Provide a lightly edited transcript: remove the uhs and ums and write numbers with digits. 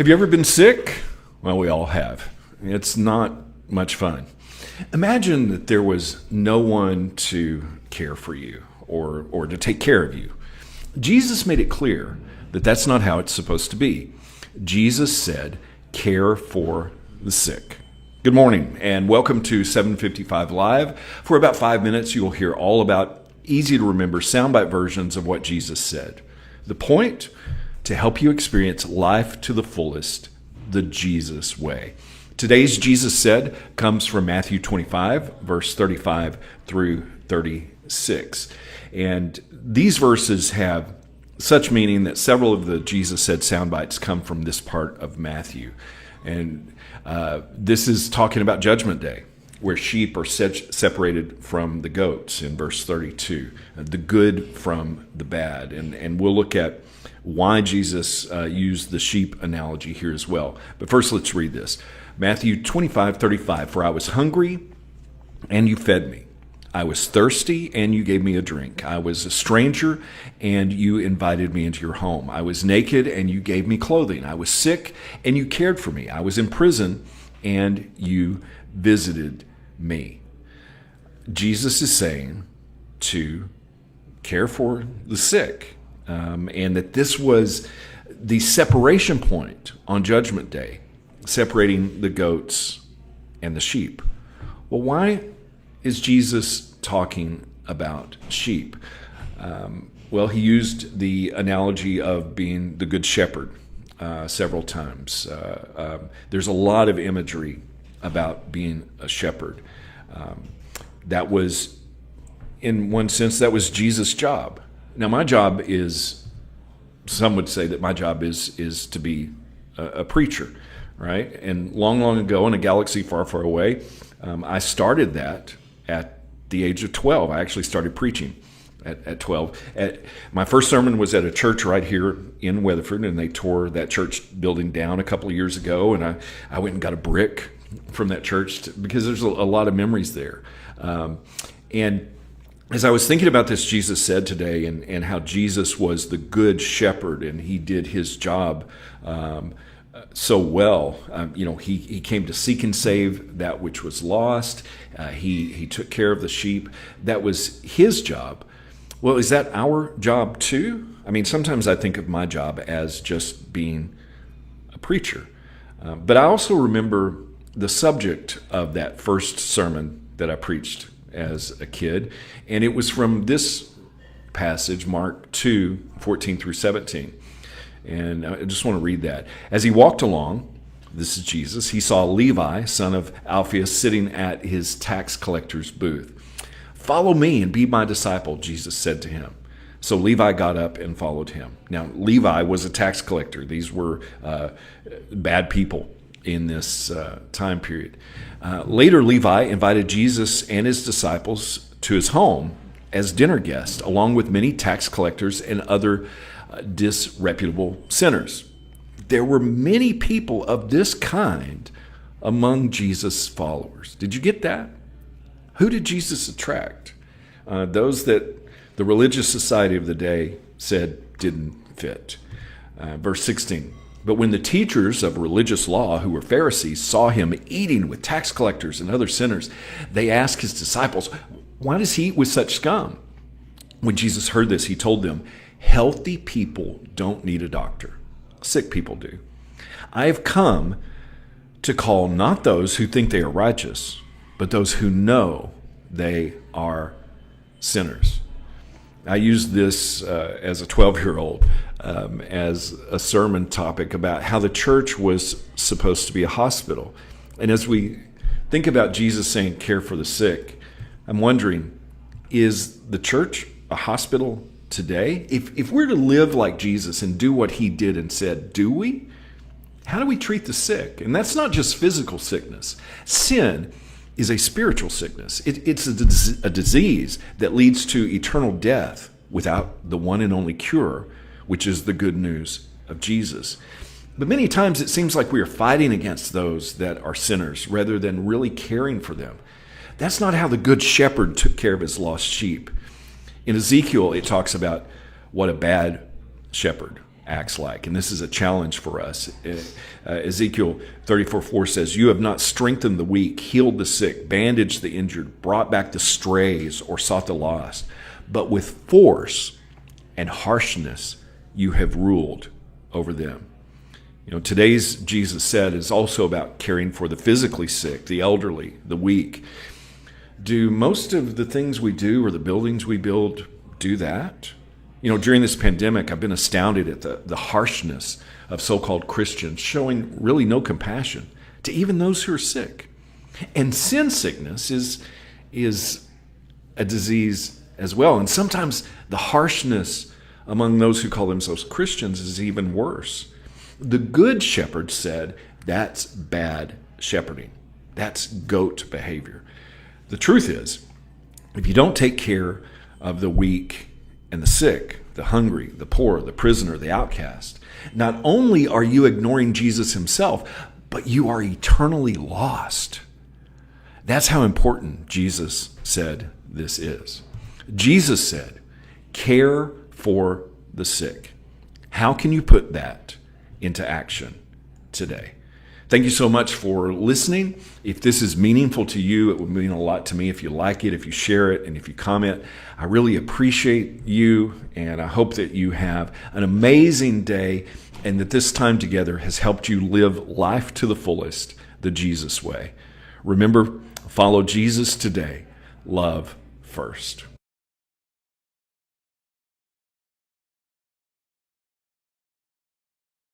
Have you ever been sick? Well, we all have. It's not much fun. Imagine that there was no one to care for you or to take care of you. Jesus made it clear that that's not how it's supposed to be. Jesus said, care for the sick. Good morning and welcome to 755 Live. For about 5 minutes, you'll hear all about easy to remember soundbite versions of what Jesus said. The point? To help you experience life to the fullest, the Jesus way. Today's Jesus said comes from Matthew 25, verse 35 through 36. And these verses have such meaning that several of the Jesus said soundbites come from this part of Matthew. And this is talking about Judgment Day, where sheep are separated from the goats in verse 32, the good from the bad. And we'll look at why Jesus used the sheep analogy here as well. But first, let's read this. Matthew 25:35, for I was hungry, and you fed me. I was thirsty, and you gave me a drink. I was a stranger, and you invited me into your home. I was naked, and you gave me clothing. I was sick, and you cared for me. I was in prison, and you visited me. Jesus is saying to care for the sick. And that this was the separation point on Judgment Day, separating the goats and the sheep. Well, why is Jesus talking about sheep? Well, he used the analogy of being the good shepherd several times. There's a lot of imagery about being a shepherd. That was, in one sense, that was Jesus' job. Now, my job is, some would say that my job is to be a preacher, right? And long ago in a galaxy far, far away, I started that at the age of 12. I actually started preaching at 12. My first sermon was at a church right here in Weatherford, and they tore that church building down a couple of years ago, and I went and got a brick from that church because there's a lot of memories there. And as I was thinking about this Jesus said today and how Jesus was the good shepherd and he did his job so well, he came to seek and save that which was lost. He took care of the sheep. That was his job. Well, is that our job too? I mean, sometimes I think of my job as just being a preacher. But I also remember the subject of that first sermon that I preached as a kid, and it was from this passage, Mark 2:14 through 17. And I just want to read that. As he walked along, this is Jesus, he saw Levi, son of Alphaeus, sitting at his tax collector's booth. Follow me and be my disciple, Jesus said to him. So Levi got up and followed him. Now, Levi was a tax collector. These were bad people in this time period. Later, Levi invited Jesus and his disciples to his home as dinner guests, along with many tax collectors and other disreputable sinners. There were many people of this kind among Jesus' followers. Did you get that? Who did Jesus attract? Those that the religious society of the day said didn't fit. Verse 16. But when the teachers of religious law, who were Pharisees, saw him eating with tax collectors and other sinners, they asked his disciples, why does he eat with such scum? When Jesus heard this, he told them, healthy people don't need a doctor. Sick people do. I have come to call not those who think they are righteous, but those who know they are sinners. I used this as a 12-year-old as a sermon topic about how the church was supposed to be a hospital. And as we think about Jesus saying care for the sick, I'm wondering, is the church a hospital today? If we're to live like Jesus and do what he did and said, do we? How do we treat the sick? And that's not just physical sickness. Sin is a spiritual sickness. It's a disease that leads to eternal death without the one and only cure, which is the good news of Jesus. But many times it seems like we are fighting against those that are sinners rather than really caring for them. That's not how the good shepherd took care of his lost sheep. In Ezekiel, it talks about what a bad shepherd acts like. And this is a challenge for us. Ezekiel 34:4 says, "You have not strengthened the weak, healed the sick, bandaged the injured, brought back the strays, or sought the lost, but with force and harshness you have ruled over them." Today's Jesus said is also about caring for the physically sick, the elderly, the weak. Do most of the things we do or the buildings we build do that? During this pandemic, I've been astounded at the harshness of so-called Christians showing really no compassion to even those who are sick. And sin sickness is a disease as well. And sometimes the harshness among those who call themselves Christians is even worse. The Good Shepherd said that's bad shepherding. That's goat behavior. The truth is, if you don't take care of the weak and the sick, the hungry, the poor, the prisoner, the outcast, not only are you ignoring Jesus himself, but you are eternally lost. That's how important Jesus said this is. Jesus said, care for the sick. How can you put that into action today? Thank you so much for listening. If this is meaningful to you, it would mean a lot to me if you like it, if you share it, and if you comment. I really appreciate you, and I hope that you have an amazing day and that this time together has helped you live life to the fullest, the Jesus way. Remember, follow Jesus today. Love first.